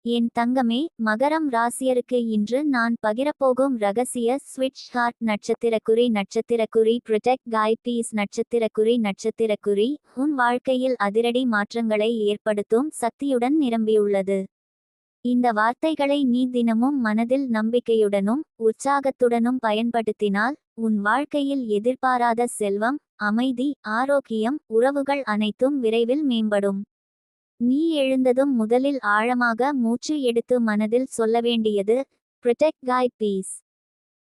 என் தங்கமே, மகரம் ராசியருக்கு இன்று நான் பகிரப்போகும் ரகசிய ஸ்விட்ச் ஹார்ட் நட்சத்திரக்குறி ப்ரொடெக்ட் காய் பீஸ் நட்சத்திரக்குறி உன் வாழ்க்கையில் அதிரடி மாற்றங்களை ஏற்படுத்தும் சக்தியுடன் நிரம்பியுள்ளது. இந்த வார்த்தைகளை நீ தினமும் மனதில் நம்பிக்கையுடனும் உற்சாகத்துடனும் பயன்படுத்தினால் உன் வாழ்க்கையில் எதிர்பாராத செல்வம், அமைதி, ஆரோக்கியம், உறவுகள் அனைத்தும் விரைவில் மேம்படும். நீ எழுந்ததும் முதலில் ஆழமாக மூச்சு எடுத்து மனதில் சொல்ல வேண்டியது ப்ரொடெக்ட் காய் பீஸ்.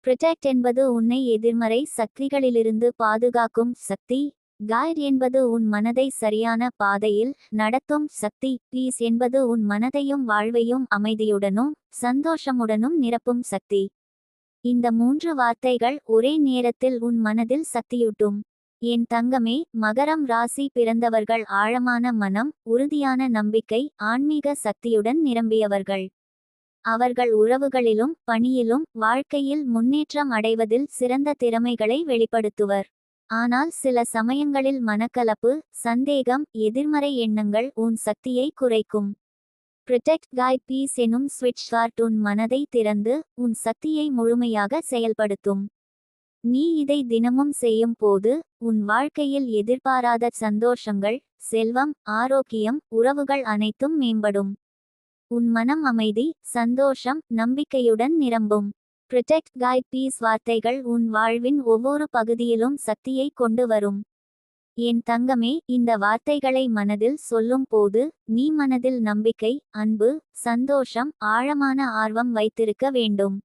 ப்ரொடெக்ட் என்பது உன்னை எதிர்மறை சக்திகளிலிருந்து பாதுகாக்கும் சக்தி. காய்ட் என்பது உன் மனதை சரியான பாதையில் நடத்தும் சக்தி. பீஸ் என்பது உன் மனதையும் வாழ்வையும் அமைதியுடனும் சந்தோஷமுடனும் நிரப்பும் சக்தி. இந்த 3 வார்த்தைகள் ஒரே நேரத்தில் உன் மனதில் சக்தியூட்டும். என் தங்கமே, மகரம் ராசி பிறந்தவர்கள் ஆழமான மனம், உறுதியான நம்பிக்கை, ஆன்மீக சக்தியுடன் நிரம்பியவர்கள். அவர்கள் உறவுகளிலும் பணியிலும் வாழ்க்கையில் முன்னேற்றம் அடைவதில் சிறந்த திறமைகளை வெளிப்படுத்துவர். ஆனால் சில சமயங்களில் மனக்கலப்பு, சந்தேகம், எதிர்மறை எண்ணங்கள் உன் சக்தியை குறைக்கும். ப்ரொடெக்ட் காய் பீஸ் எனும் ஸ்விட்ச் ஹார்ட் உன் மனதை திறந்து உன் சக்தியை முழுமையாக செயல்படுத்தும். நீ இதை தினமும் செய்யும் போது உன் வாழ்க்கையில் எதிர்பாராத சந்தோஷங்கள், செல்வம், ஆரோக்கியம், உறவுகள் அனைத்தும் மேம்படும். உன் மனம் அமைதி, சந்தோஷம், நம்பிக்கையுடன் நிரம்பும். ப்ரொடெக்ட் காய் பீஸ் வார்த்தைகள் உன் வாழ்வின் ஒவ்வொரு பகுதியிலும் சக்தியை கொண்டு வரும். என் தங்கமே, இந்த வார்த்தைகளை மனதில் சொல்லும் போது நீ மனதில் நம்பிக்கை, அன்பு, சந்தோஷம், ஆழமான ஆர்வம் வைத்திருக்க வேண்டும்.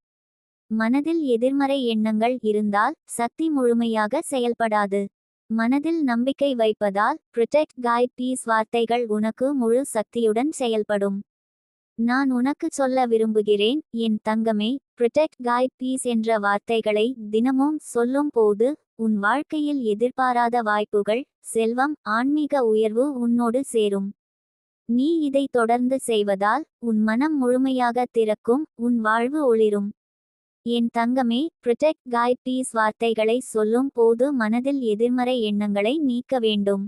மனதில் எதிர்மறை எண்ணங்கள் இருந்தால் சக்தி முழுமையாக செயல்படாது. மனதில் நம்பிக்கை வைப்பதால் ப்ரொடெக்ட் காய் பீஸ் வார்த்தைகள் உனக்கு முழு சக்தியுடன் செயல்படும். நான் உனக்கு சொல்ல விரும்புகிறேன், என் தங்கமே, ப்ரொடெக்ட் காய் பீஸ் என்ற வார்த்தைகளை தினமும் சொல்லும் போது உன் வாழ்க்கையில் எதிர்பாராத வாய்ப்புகள், செல்வம், ஆன்மீக உயர்வு உன்னோடு சேரும். நீ இதை தொடர்ந்து செய்வதால் உன் மனம் முழுமையாக திறக்கும், உன் வாழ்வு ஒளிரும். என் தங்கமே, ப்ரொடெக்ட் காய் பீஸ் வார்த்தைகளை சொல்லும் போது மனதில் எதிர்மறை எண்ணங்களை நீக்க வேண்டும்.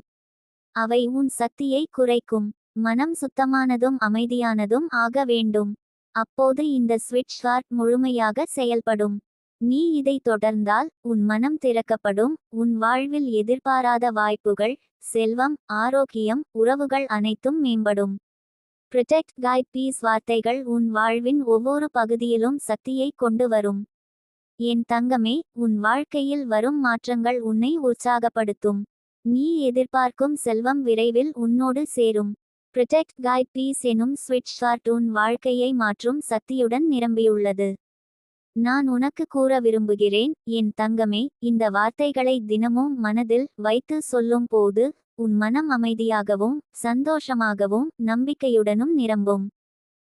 அவை உன் சக்தியை குறைக்கும். மனம் சுத்தமானதும் அமைதியானதும் ஆக வேண்டும். அப்போது இந்த ஸ்விட்ச் ஹார்ட் முழுமையாக செயல்படும். நீ இதை தொடர்ந்தால் உன் மனம் திறக்கப்படும், உன் வாழ்வில் எதிர்பாராத வாய்ப்புகள், செல்வம், ஆரோக்கியம், உறவுகள் அனைத்தும் மேம்படும். ப்ரொடெக்ட் காய் பீஸ் வார்த்தைகள் உன் வாழ்வின் ஒவ்வொரு பகுதியிலும் சக்தியை கொண்டு வரும். என் தங்கமே, உன் வாழ்க்கையில் வரும் மாற்றங்கள் உன்னை உற்சாகப்படுத்தும். நீ எதிர்பார்க்கும் செல்வம் விரைவில் உன்னோடு சேரும். ப்ரொடெக்ட் காய் பீஸ் எனும் ஸ்விட்ச் ஹார்ட் உன் வாழ்க்கையை மாற்றும் சக்தியுடன் நிரம்பியுள்ளது. நான் உனக்கு கூற விரும்புகிறேன், என் தங்கமே, இந்த வார்த்தைகளை தினமும் மனதில் வைத்து சொல்லும் போது உன் மனம் அமைதியாகவும் சந்தோஷமாகவும் நம்பிக்கையுடனும் நிரம்பும்.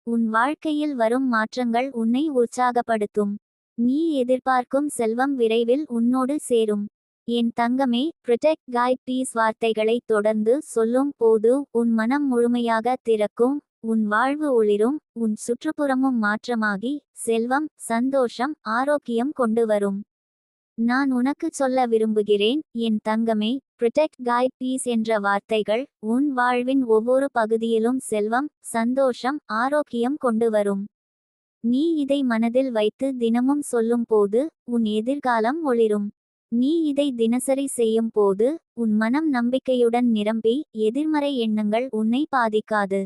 உன் வாழ்க்கையில் வரும் மாற்றங்கள் உன்னை உற்சாகப்படுத்தும். நீ எதிர்பார்க்கும் செல்வம் விரைவில் உன்னோடு சேரும். என் தங்கமே, ப்ரொடெக்ட் காய் பீஸ் வார்த்தைகளை தொடர்ந்து சொல்லும் போது உன் மனம் முழுமையாக திறக்கும், உன் வாழ்வு ஒளிரும், உன் சுற்றுப்புறமும் மாற்றமாகி செல்வம், சந்தோஷம், ஆரோக்கியம் கொண்டு வரும். நான் உனக்கு சொல்ல விரும்புகிறேன், என் தங்கமே, ப்ரொடெக்ட் காய் பீஸ் என்ற வார்த்தைகள் உன் வாழ்வின் ஒவ்வொரு பகுதியிலும் செல்வம், சந்தோஷம், ஆரோக்கியம் கொண்டு வரும். நீ இதை மனதில் வைத்து தினமும் சொல்லும் போது உன் எதிர்காலம் ஒளிரும். நீ இதை தினசரி செய்யும் போது உன் மனம் நம்பிக்கையுடன் நிரம்பி எதிர்மறை எண்ணங்கள் உன்னை பாதிக்காது.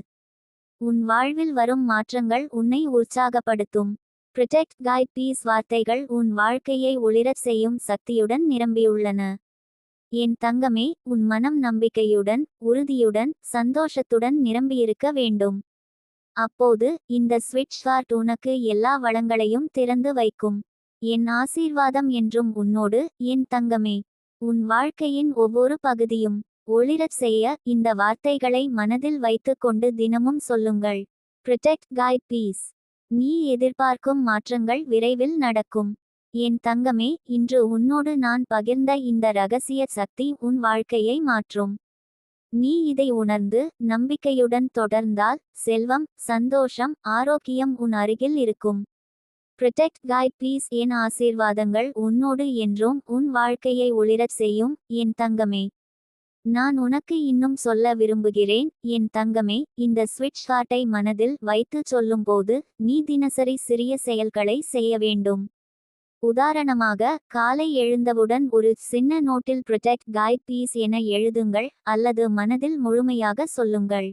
உன் வாழ்வில் வரும் மாற்றங்கள் உன்னை உற்சாகப்படுத்தும். ப்ரொடெக்ட் காய் பீஸ் வார்த்தைகள் உன் வாழ்க்கையை ஒளிரச் செய்யும் சக்தியுடன் நிரம்பியுள்ளன. என் தங்கமே, உன் மனம் நம்பிக்கையுடன், உறுதியுடன், சந்தோஷத்துடன் நிரம்பியிருக்க வேண்டும். அப்போது இந்த ஸ்விட்ச் ஹார்ட் உனக்கு எல்லா வளங்களையும் திறந்து வைக்கும். என் ஆசீர்வாதம் என்றும் உன்னோடு, என் தங்கமே. உன் வாழ்க்கையின் ஒவ்வொரு பகுதியும் ஒளிரச் செய்ய இந்த வார்த்தைகளை மனதில் வைத்து கொண்டு தினமும் சொல்லுங்கள். ப்ரொடெக்ட் காய் பீஸ். நீ எதிர்பார்க்கும் மாற்றங்கள் விரைவில் நடக்கும். என் தங்கமே, இன்று உன்னோடு நான் பகிர்ந்த இந்த ரகசிய சக்தி உன் வாழ்க்கையை மாற்றும். நீ இதை உணர்ந்து நம்பிக்கையுடன் தொடர்ந்தால் செல்வம், சந்தோஷம், ஆரோக்கியம் உன் அருகில் இருக்கும். ப்ரொடெக்ட் காய் பீஸ் என் ஆசீர்வாதங்கள் உன்னோடு என்றும் உன் வாழ்க்கையை ஒளிரச் செய்யும், என் தங்கமே. நான் உனக்கு இன்னும் சொல்ல விரும்புகிறேன் என் தங்கமே, இந்த ஸ்விட்ச் ஹார்ட்டை மனதில் வைத்து சொல்லும்போது நீ தினசரி சிறிய செயல்களை செய்ய வேண்டும். உதாரணமாக, காலை எழுந்தவுடன் ஒரு சின்ன நோட்டில் ப்ரொடெக்ட் காய் பீஸ் என எழுதுங்கள் அல்லது மனதில் முழுமையாக சொல்லுங்கள்.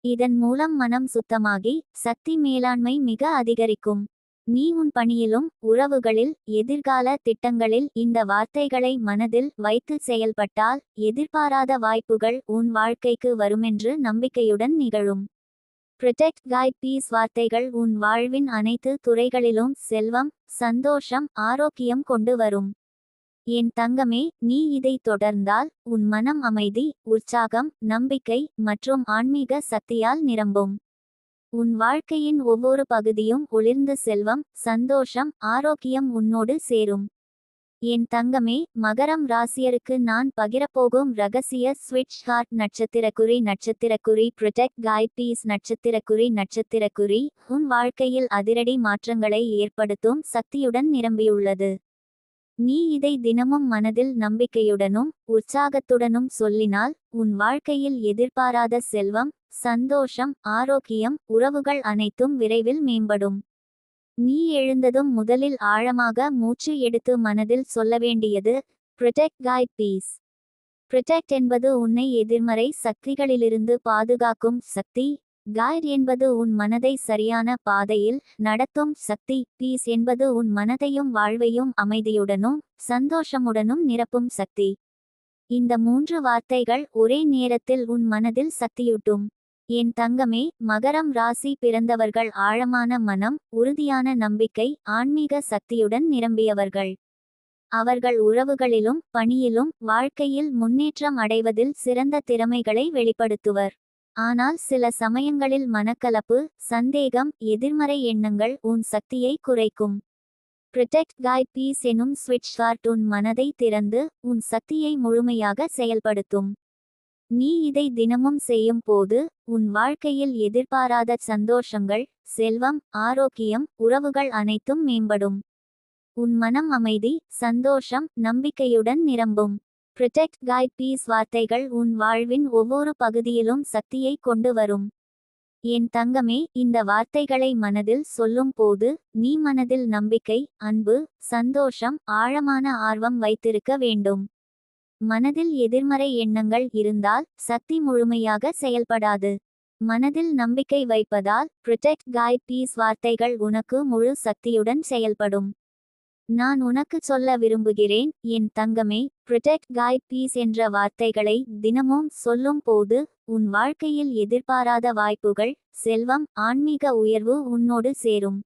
இதன் மூலம் மனம் சுத்தமாகி சக்தி மேலாண்மை மிக அதிகரிக்கும். நீ உன் பணியிலும் உறவுகளில் எதிர்கால திட்டங்களில் இந்த வார்த்தைகளை மனதில் வைத்து செயல்பட்டால் எதிர்பாராத வாய்ப்புகள் உன் வாழ்க்கைக்கு வருமென்று நம்பிக்கையுடன் நிகழும். ப்ரொடெக்ட் காய் பீஸ் வார்த்தைகள் உன் வாழ்வின் அனைத்து துறைகளிலும் செல்வம், சந்தோஷம், ஆரோக்கியம் கொண்டு வரும். என் தங்கமே, நீ இதை தொடர்ந்தால் உன் மனம் அமைதி, உற்சாகம், நம்பிக்கை மற்றும் ஆன்மீக சக்தியால் நிரம்பும். உன் வாழ்க்கையின் ஒவ்வொரு பகுதியும் ஒளிர்ந்து செல்வம், சந்தோஷம், ஆரோக்கியம் உன்னோடு சேரும். என் தங்கமே, மகரம் ராசியருக்கு நான் பகிரப்போகும் ரகசிய ஸ்விட்ச் ஹார்ட் நட்சத்திரக்குறி ப்ரொடெக்ட் காய் பீஸ் நட்சத்திரக்குறி உன் வாழ்க்கையில் அதிரடி மாற்றங்களை ஏற்படுத்தும் சக்தியுடன் நிரம்பியுள்ளது. நீ இதை தினமும் மனதில் நம்பிக்கையுடனும் உற்சாகத்துடனும் சொல்லினால் உன் வாழ்க்கையில் எதிர்பாராத செல்வம், சந்தோஷம், ஆரோக்கியம், உறவுகள் அனைத்தும் விரைவில் மேம்படும். நீ எழுந்ததும் முதலில் ஆழமாக மூச்சு எடுத்து மனதில் சொல்ல வேண்டியது ப்ரொடெக்ட் காய் பீஸ். ப்ரொடெக்ட் என்பது உன்னை எதிர்மறை சக்திகளிலிருந்து பாதுகாக்கும் சக்தி. காய்ட் என்பது உன் மனதை சரியான பாதையில் நடத்தும் சக்தி. பீஸ் என்பது உன் மனதையும் வாழ்வையும் அமைதியுடனும் சந்தோஷமுடனும் நிரப்பும் சக்தி. இந்த 3 வார்த்தைகள் ஒரே நேரத்தில் உன் மனதில் சக்தியூட்டும். என் தங்கமே, மகரம் ராசி பிறந்தவர்கள் ஆழமான மனம், உறுதியான நம்பிக்கை, ஆன்மீக சக்தியுடன் நிரம்பியவர்கள். அவர்கள் உறவுகளிலும் பணியிலும் வாழ்க்கையில் முன்னேற்றம் அடைவதில் சிறந்த திறமைகளை வெளிப்படுத்துவர். ஆனால் சில சமயங்களில் மனக்கலப்பு, சந்தேகம், எதிர்மறை எண்ணங்கள் உன் சக்தியை குறைக்கும். ப்ரொடெக்ட் காய் பீஸ் எனும் ஸ்விட்ச் ஹார்ட் உன் மனதை திறந்து உன் சக்தியை முழுமையாக செயல்படுத்தும். நீ இதை தினமும் செய்யும் போது உன் வாழ்க்கையில் எதிர்பாராத சந்தோஷங்கள், செல்வம், ஆரோக்கியம், உறவுகள் அனைத்தும் மேம்படும். உன் மனம் அமைதி, சந்தோஷம், நம்பிக்கையுடன் நிரம்பும். ப்ரொடெக்ட் காய் பீஸ் வார்த்தைகள் உன் வாழ்வின் ஒவ்வொரு பகுதியிலும் சக்தியை கொண்டு வரும். என் தங்கமே, இந்த வார்த்தைகளை மனதில் சொல்லும் போது நீ மனதில் நம்பிக்கை, அன்பு, சந்தோஷம், ஆழமான ஆர்வம் வைத்திருக்க வேண்டும். மனதில் எதிர்மறை எண்ணங்கள் இருந்தால் சக்தி முழுமையாக செயல்படாது. மனதில் நம்பிக்கை வைப்பதால் ப்ரொடெக்ட் காய் பீஸ் வார்த்தைகள் உனக்கு முழு சக்தியுடன் செயல்படும். நான் உனக்கு சொல்ல விரும்புகிறேன் என் தங்கமே, ப்ரொடெக்ட் காய் பீஸ் என்ற வார்த்தைகளை தினமும் சொல்லும் போது உன் வாழ்க்கையில் எதிர்பாராத வாய்ப்புகள், செல்வம், ஆன்மீக உயர்வு உன்னோடு சேரும்.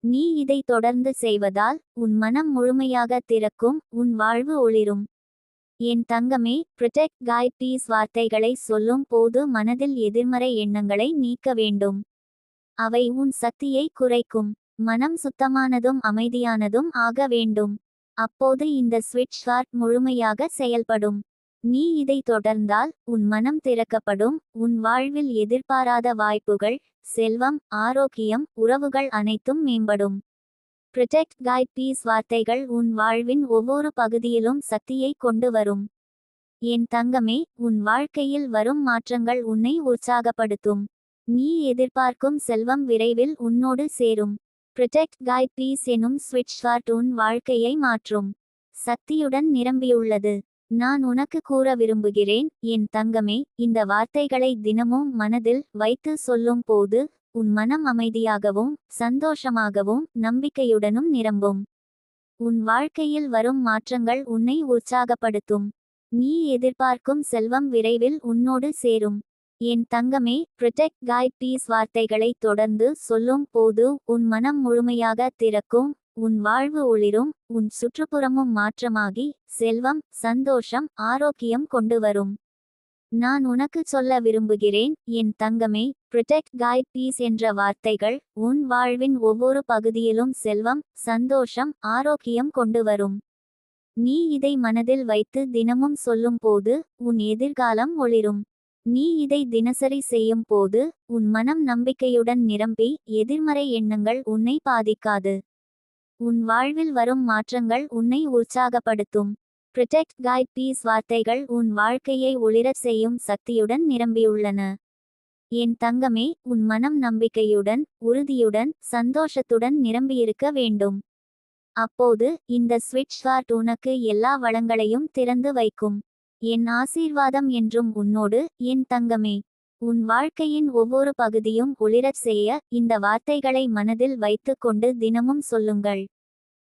நீ இதை தொடர்ந்து செய்வதால் உன் மனம் முழுமையாக திறக்கும், உன் வாழ்வு ஒளிரும். என் தங்கமே, ப்ரொடெக்ட் காய் பீஸ் வார்த்தைகளை சொல்லும் போது மனதில் எதிர்மறை எண்ணங்களை நீக்க வேண்டும். அவை உன் சக்தியை குறைக்கும். மனம் சுத்தமானதும் அமைதியானதும் ஆக வேண்டும். அப்போது இந்த ஸ்விட்ச் ஹார்ட் முழுமையாக செயல்படும். நீ இதை தொடர்ந்தால் உன் மனம் திறக்கப்படும், உன் வாழ்வில் எதிர்பாராத வாய்ப்புகள், செல்வம், ஆரோக்கியம், உறவுகள் அனைத்தும் மேம்படும். ப்ரொடெக்ட் காய் பீஸ் வார்த்தைகள் உன் வாழ்வின் ஒவ்வொரு பகுதியிலும் சக்தியை கொண்டு வரும். என் தங்கமே, உன் வாழ்க்கையில் வரும் மாற்றங்கள் உன்னை உற்சாகப்படுத்தும். நீ எதிர்பார்க்கும் செல்வம் விரைவில் உன்னோடு சேரும். ப்ரொடெக்ட் காய் பீஸ் எனும் ஸ்விட்ச் ஹார்ட் உன் வாழ்க்கையை மாற்றும் சக்தியுடன் நிரம்பியுள்ளது. நான் உனக்கு கூற விரும்புகிறேன் என் தங்கமே, இந்த வார்த்தைகளை தினமும் மனதில் வைத்து சொல்லும் போது உன் மனம் அமைதியாகவும் சந்தோஷமாகவும் நம்பிக்கையுடனும் நிரம்பும். உன் வாழ்க்கையில் வரும் மாற்றங்கள் உன்னை உற்சாகப்படுத்தும். நீ எதிர்பார்க்கும் செல்வம் விரைவில் உன்னோடு சேரும். என் தங்கமே, ப்ரொடெக்ட் காய் பீஸ் வார்த்தைகளை தொடர்ந்து சொல்லும் போது உன் மனம் முழுமையாக திறக்கும், உன் வாழ்வு ஒளிரும், உன் சுற்றுப்புறமும் மாற்றமாகி செல்வம், சந்தோஷம், ஆரோக்கியம் கொண்டு வரும். நான் உனக்கு சொல்ல விரும்புகிறேன் என் தங்கமே, ப்ரொடெக்ட் காய் பீஸ் என்ற வார்த்தைகள் உன் வாழ்வின் ஒவ்வொரு பகுதியிலும் செல்வம், சந்தோஷம், ஆரோக்கியம் கொண்டு வரும். நீ இதை மனதில் வைத்து தினமும் சொல்லும் போது உன் எதிர்காலம் ஒளிரும். நீ இதை தினசரி செய்யும் போது உன் மனம் நம்பிக்கையுடன் நிரம்பி எதிர்மறை எண்ணங்கள் உன்னை பாதிக்காது. உன் வாழ்வில் வரும் மாற்றங்கள் உன்னை உற்சாகப்படுத்தும். ப்ரொடெக்ட் கைட் பீஸ் வார்த்தைகள் உன் வாழ்க்கையை ஒளிரச் செய்யும் சக்தியுடன் நிரம்பியுள்ளன. என் தங்கமே, உன் மனம் நம்பிக்கையுடன், உறுதியுடன், சந்தோஷத்துடன் நிரம்பியிருக்க வேண்டும். அப்போது இந்த ஸ்விட்ச் ஹார்ட் உனக்கு எல்லா வளங்களையும் திறந்து வைக்கும். என் ஆசீர்வாதம் என்றும் உன்னோடு, என் தங்கமே. உன் வாழ்க்கையின் ஒவ்வொரு பகுதியும் ஒளிரச் செய்ய இந்த வார்த்தைகளை மனதில் வைத்துக் கொண்டு தினமும் சொல்லுங்கள்.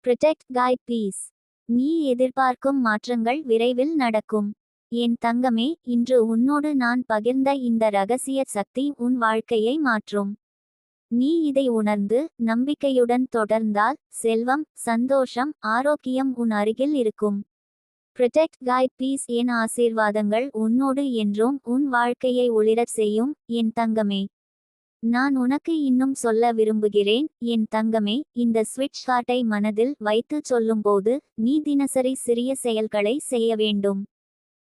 Protect guide peace. நீ எதிர்பார்க்கும் மாற்றங்கள் விரைவில் நடக்கும். என் தங்கமே, இன்று உன்னோடு நான் பகிர்ந்த இந்த ரகசிய சக்தி உன் வாழ்க்கையை மாற்றும். நீ இதை உணர்ந்து நம்பிக்கையுடன் தொடர்ந்தால் செல்வம், சந்தோஷம், ஆரோக்கியம் உன் அருகில் இருக்கும். Protect guide piece. என் ஆசீர்வாதங்கள் உன்னோடு என்றும் உன் வாழ்க்கையை ஒளிரச் செய்யும், என் தங்கமே. நான் உனக்கு இன்னும் சொல்ல விரும்புகிறேன், என் தங்கமே. இந்த ஸ்விட்ச் ஹார்ட்டை மனதில் வைத்து சொல்லும்போது நீ தினசரி சிறிய செயல்களை செய்ய வேண்டும்.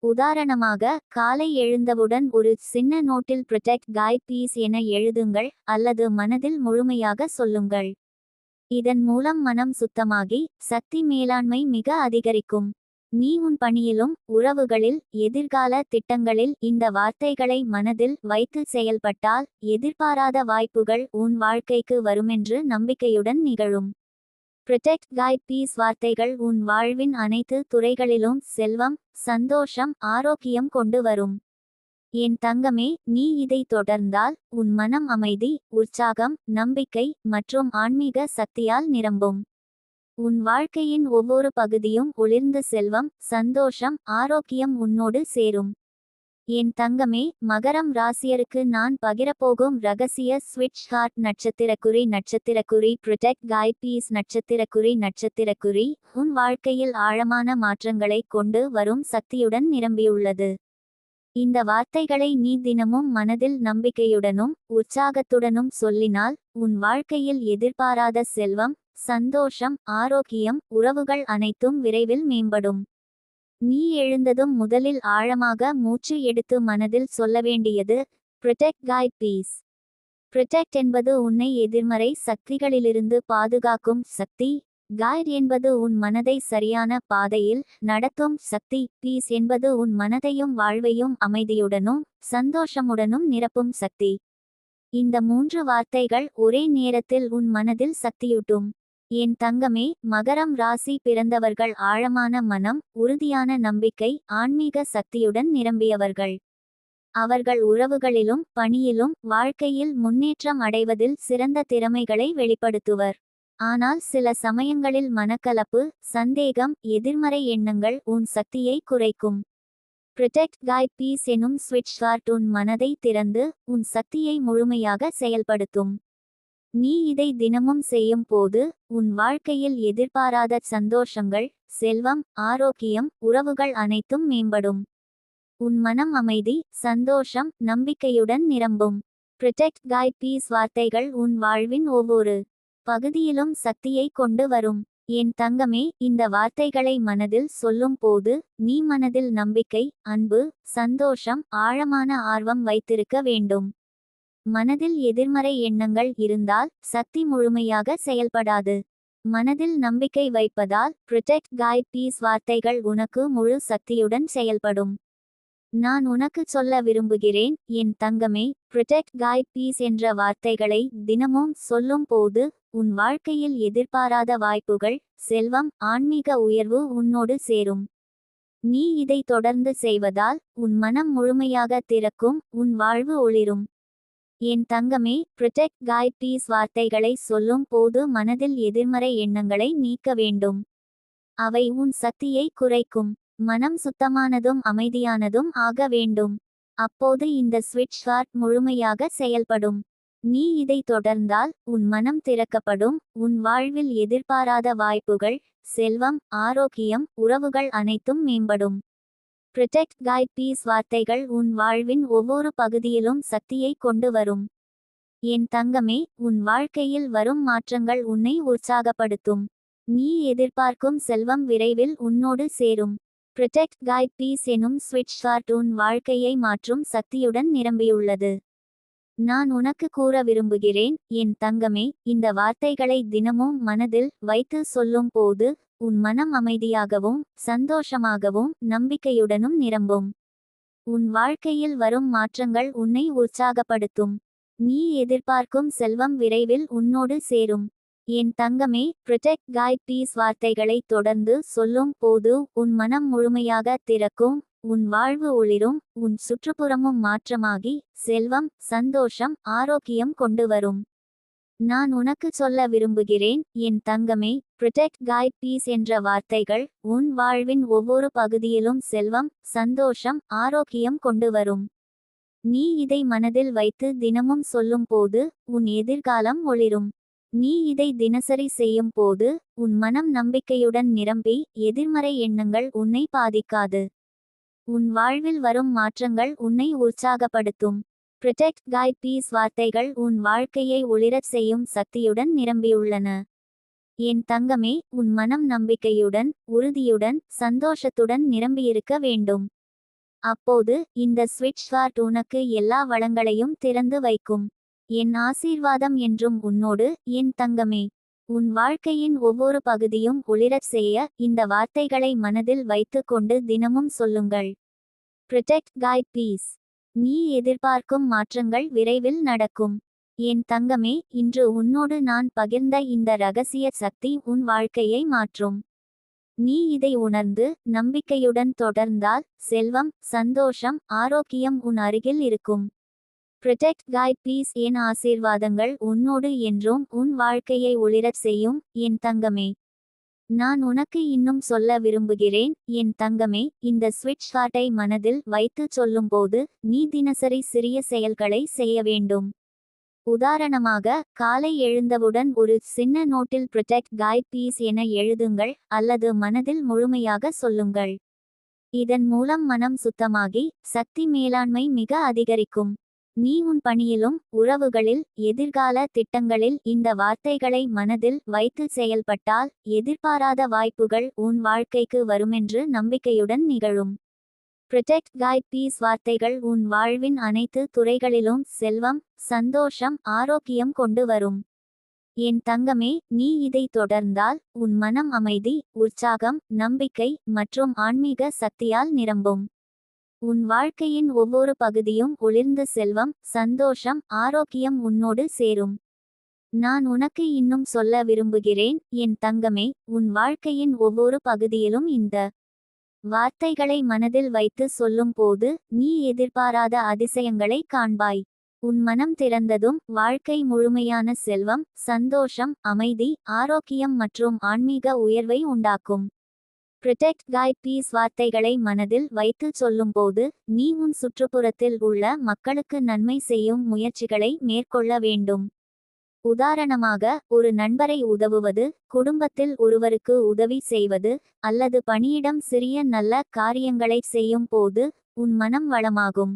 உதாரணமாக, காலை எழுந்தவுடன் ஒரு சின்ன நோட்டில் ப்ரொடெக்ட் கைட் பீஸ் என எழுதுங்கள் அல்லது மனதில் முழுமையாக சொல்லுங்கள். இதன் மூலம் மனம் சுத்தமாகி சக்தி மேலாண்மை மிக அதிகரிக்கும். நீ உன் பணியிலும் உறவுகளில் எதிர்கால திட்டங்களில் இந்த வார்த்தைகளை மனதில் வைத்து செயல்பட்டால் எதிர்பாராத வாய்ப்புகள் உன் வாழ்க்கைக்கு வருமென்று நம்பிக்கையுடன் நிகழும். ப்ரொடெக்ட் கைட் பீஸ் வார்த்தைகள் உன் வாழ்வின் அனைத்து துறைகளிலும் செல்வம், சந்தோஷம், ஆரோக்கியம் கொண்டு வரும். என் தங்கமே, நீ இதை தொடர்ந்தால் உன் மனம் அமைதி, உற்சாகம், நம்பிக்கை மற்றும் ஆன்மீக சக்தியால் நிரம்பும். உன் வாழ்க்கையின் ஒவ்வொரு பகுதியும் ஒளிர்ந்த செல்வம், சந்தோஷம், ஆரோக்கியம் உன்னோடு சேரும். என் தங்கமே, மகரம் ராசியருக்கு நான் பகிரப்போகும் ரகசிய ஸ்விட்ச் ஹார்ட் நட்சத்திரக்குறி ப்ரொடெக்ட் கைட் பீஸ் நட்சத்திரக்குறி உன் வாழ்க்கையில் ஆழமான மாற்றங்களை கொண்டு வரும் சக்தியுடன் நிரம்பியுள்ளது. இந்த வார்த்தைகளை நீ தினமும் மனதில் நம்பிக்கையுடனும் உற்சாகத்துடனும் சொல்லினால் உன் வாழ்க்கையில் எதிர்பாராத செல்வம், சந்தோஷம், ஆரோக்கியம், உறவுகள் அனைத்தும் விரைவில் மேம்படும். நீ எழுந்ததும் முதலில் ஆழமாக மூச்சு எடுத்து மனதில் சொல்ல வேண்டியது ப்ரொடெக்ட் கைட் பீஸ். ப்ரொடெக்ட் என்பது உன்னை எதிர்மறை சக்திகளிலிருந்து பாதுகாக்கும் சக்தி. கைட் என்பது உன் மனதை சரியான பாதையில் நடத்தும் சக்தி. பீஸ் என்பது உன் மனதையும் வாழ்வையும் அமைதியுடனும் சந்தோஷமுடனும் நிரப்பும் சக்தி. இந்த 3 வார்த்தைகள் ஒரே நேரத்தில் உன் மனதில் சக்தியூட்டும். என் தங்கமே, மகரம் ராசி பிறந்தவர்கள் ஆழமான மனம், உறுதியான நம்பிக்கை, ஆன்மீக சக்தியுடன் நிரம்பியவர்கள். அவர்கள் உறவுகளிலும் பணியிலும் வாழ்க்கையில் முன்னேற்றம் அடைவதில் சிறந்த திறமைகளை வெளிப்படுத்துவர். ஆனால் சில சமயங்களில் மனக்கலப்பு, சந்தேகம், எதிர்மறை எண்ணங்கள் உன் சக்தியை குறைக்கும். ப்ரொடெக்ட் கைட் பீஸ் எனும் ஸ்விட்ச் ஹார்ட் உன் மனதை திறந்து உன் சக்தியை முழுமையாக செயல்படுத்தும். நீ இதை தினமும் செய்யும் போது உன் வாழ்க்கையில் எதிர்பாராத சந்தோஷங்கள், செல்வம், ஆரோக்கியம், உறவுகள் அனைத்தும் மேம்படும். உன் மனம் அமைதி, சந்தோஷம், நம்பிக்கையுடன் நிரம்பும். ப்ரொடெக்ட் கைட் பீஸ் வார்த்தைகள் உன் வாழ்வின் ஒவ்வொரு பகுதியிலும் சக்தியை கொண்டு வரும். என் தங்கமே, இந்த வார்த்தைகளை மனதில் சொல்லும் போது நீ மனதில் நம்பிக்கை, அன்பு, சந்தோஷம், ஆழமான ஆர்வம் வைத்திருக்க வேண்டும். மனதில் எதிர்மறை எண்ணங்கள் இருந்தால் சக்தி முழுமையாக செயல்படாது. மனதில் நம்பிக்கை வைப்பதால் ப்ரொடெக்ட் கைட் பீஸ் வார்த்தைகள் உனக்கு முழு சக்தியுடன் செயல்படும். நான் உனக்கு சொல்ல விரும்புகிறேன், என் தங்கமே. ப்ரொடெக்ட் கைட் பீஸ் என்ற வார்த்தைகளை தினமும் சொல்லும் போது உன் வாழ்க்கையில் எதிர்பாராத வாய்ப்புகள், செல்வம், ஆன்மீக உயர்வு உன்னோடு சேரும். நீ இதை தொடர்ந்து செய்வதால் உன் மனம் முழுமையாக திறக்கும், உன் வாழ்வு ஒளிரும். என் தங்கமே, ப்ரொடெக்ட் கைட் பீஸ் வார்த்தைகளை சொல்லும் போது மனதில் எதிர்மறை எண்ணங்களை நீக்க வேண்டும். அவை உன் சக்தியை குறைக்கும். மனம் சுத்தமானதும் அமைதியானதும் ஆக வேண்டும். அப்போது இந்த ஸ்விட்ச் ஹார்ட் முழுமையாக செயல்படும். நீ இதை தொடர்ந்தால் உன் மனம் திறக்கப்படும், உன் வாழ்வில் எதிர்பாராத வாய்ப்புகள், செல்வம், ஆரோக்கியம், உறவுகள் அனைத்தும் மேம்படும். ப்ரொடெக்ட் கைட் பீஸ் வார்த்தைகள் உன் வாழ்வின் ஒவ்வொரு பகுதியிலும் சக்தியை கொண்டு வரும். என் தங்கமே, உன் வாழ்க்கையில் வரும் மாற்றங்கள் உன்னை உற்சாகப்படுத்தும். நீ எதிர்பார்க்கும் செல்வம் விரைவில் உன்னோடு சேரும். ப்ரொடெக்ட் கைட் பீஸ் எனும் ஸ்விட்ச் ஹார்ட் உன் வாழ்க்கையை மாற்றும் சக்தியுடன் நிரம்பியுள்ளது. நான் உனக்கு கூற விரும்புகிறேன், என் தங்கமே, இந்த வார்த்தைகளை தினமும் மனதில் வைத்து சொல்லும் போது உன் மனம் அமைதியாகவும் சந்தோஷமாகவும் நம்பிக்கையுடனும் நிரம்பும். உன் வாழ்க்கையில் வரும் மாற்றங்கள் உன்னை உற்சாகப்படுத்தும். நீ எதிர்பார்க்கும் செல்வம் விரைவில் உன்னோடு சேரும். என் தங்கமே, ப்ரொடெக்ட் கைட் பீஸ் வார்த்தைகளை தொடர்ந்து சொல்லும் போது உன் மனம் முழுமையாக திறக்கும். உன் வாழ்வு ஒளிரும். உன் சுற்றுப்புறமும் மாற்றமாகி செல்வம், சந்தோஷம், ஆரோக்கியம் கொண்டு வரும். நான் உனக்கு சொல்ல விரும்புகிறேன், என் தங்கமே, ப்ரொடெக்ட் கைட் பீஸ் என்ற வார்த்தைகள் உன் வாழ்வின் ஒவ்வொரு பகுதியிலும் செல்வம், சந்தோஷம், ஆரோக்கியம் கொண்டு வரும். நீ இதை மனதில் வைத்து தினமும் சொல்லும் போது உன் எதிர்காலம் ஒளிரும். நீ இதை தினசரி செய்யும் போது உன் மனம் நம்பிக்கையுடன் நிரம்பி எதிர்மறை எண்ணங்கள் உன்னை பாதிக்காது. உன் வாழ்வில் வரும் மாற்றங்கள் உன்னை உற்சாகப்படுத்தும். ப்ரொடெக்ட் கைட் பீஸ் வார்த்தைகள் உன் வாழ்க்கையை ஒளிரச் செய்யும் சக்தியுடன் நிரம்பியுள்ளன. என் தங்கமே, உன் மனம் நம்பிக்கையுடன், உறுதியுடன், சந்தோஷத்துடன் நிரம்பியிருக்க வேண்டும். அப்போது இந்த ஸ்விட்ச் ஹார்ட் உனக்கு எல்லா வளங்களையும் திறந்து வைக்கும். என் ஆசீர்வாதம் என்றும் உன்னோடு, என் தங்கமே. உன் வாழ்க்கையின் ஒவ்வொரு பகுதியும் ஒளிரச் செய்ய இந்த வார்த்தைகளை மனதில் வைத்து கொண்டு தினமும் சொல்லுங்கள். Protect guide peace. நீ எதிர்பார்க்கும் மாற்றங்கள் விரைவில் நடக்கும். என் தங்கமே, இன்று உன்னோடு நான் பகிர்ந்த இந்த ரகசிய சக்தி உன் வாழ்க்கையை மாற்றும். நீ இதை உணர்ந்து நம்பிக்கையுடன் தொடர்ந்தால் செல்வம், சந்தோஷம், ஆரோக்கியம் உன் அருகில் இருக்கும். Protect guide piece. என் ஆசீர்வாதங்கள் உன்னோடு என்றும் உன் வாழ்க்கையை ஒளிரச் செய்யும், என் தங்கமே. நான் உனக்கு இன்னும் சொல்ல விரும்புகிறேன், என் தங்கமே, இந்த ஸ்விட்ச் ஹார்ட்டை மனதில் வைத்து சொல்லும்போது நீ தினசரி சிறிய செயல்களை செய்ய வேண்டும். உதாரணமாக, காலை எழுந்தவுடன் ஒரு சின்ன நோட்டில் ப்ரொடெக்ட் கைட் பீஸ் என எழுதுங்கள் அல்லது மனதில் முழுமையாக சொல்லுங்கள். இதன் மூலம் மனம் சுத்தமாகி சக்தி மேலாண்மை மிக அதிகரிக்கும். நீ உன் பணியிலும் உறவுகளில் எதிர்கால திட்டங்களில் இந்த வார்த்தைகளை மனதில் வைத்து செயல்பட்டால் எதிர்பாராத வாய்ப்புகள் உன் வாழ்க்கைக்கு வருமென்று நம்பிக்கையுடன் நிகழும். ப்ரொடெக்ட் கைட் பீஸ் வார்த்தைகள் உன் வாழ்வின் அனைத்து துறைகளிலும் செல்வம், சந்தோஷம், ஆரோக்கியம் கொண்டு வரும். என் தங்கமே, நீ இதை தொடர்ந்தால் உன் மனம் அமைதி, உற்சாகம், நம்பிக்கை மற்றும் ஆன்மீக சக்தியால் நிரம்பும். உன் வாழ்க்கையின் ஒவ்வொரு பகுதியும் ஒளிர்ந்த செல்வம், சந்தோஷம், ஆரோக்கியம் உன்னோடு சேரும். நான் உனக்கு இன்னும் சொல்ல விரும்புகிறேன், என் தங்கமே, உன் வாழ்க்கையின் ஒவ்வொரு பகுதியிலும் இந்த வார்த்தைகளை மனதில் வைத்து சொல்லும் போது நீ எதிர்பாராத அதிசயங்களை காண்பாய். உன் மனம் திறந்ததும் வாழ்க்கை முழுமையான செல்வம், சந்தோஷம், அமைதி, ஆரோக்கியம் மற்றும் ஆன்மீக உயர்வை உண்டாக்கும். ப்ரொடெக்ட் கைட் பீஸ் வார்த்தைகளை மனதில் வைத்து சொல்லும்போது நீ உன் சுற்றுப்புறத்தில் உள்ள மக்களுக்கு நன்மை செய்யும் முயற்சிகளை மேற்கொள்ள வேண்டும். உதாரணமாக, ஒரு நண்பரை உதவுவது, குடும்பத்தில் ஒருவருக்கு உதவி செய்வது அல்லது பணியிடம் சிறிய நல்ல காரியங்களை செய்யும் போது உன் மனம் வளமாகும்.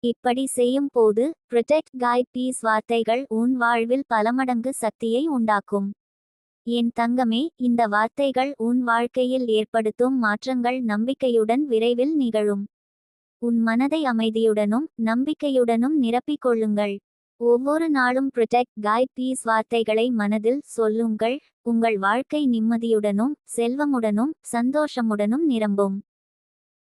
இப்படி செய்யும் போது ப்ரொடெக்ட் கைட் பீஸ் வார்த்தைகள் உன் வாழ்வில் பலமடங்கு சக்தியை உண்டாக்கும். என் தங்கமே, இந்த வார்த்தைகள் உன் வாழ்க்கையில் ஏற்படுத்தும் மாற்றங்கள் நம்பிக்கையுடன் விரைவில் நிகழும். உன் மனதை அமைதியுடனும் நம்பிக்கையுடனும் நிரப்பிக் கொள்ளுங்கள். ஒவ்வொரு நாளும் ப்ரொடெக்ட் கைட் பீஸ் வார்த்தைகளை மனதில் சொல்லுங்கள். உங்கள் வாழ்க்கை நிம்மதியுடனும் செல்வமுடனும் சந்தோஷமுடனும் நிரம்பும்.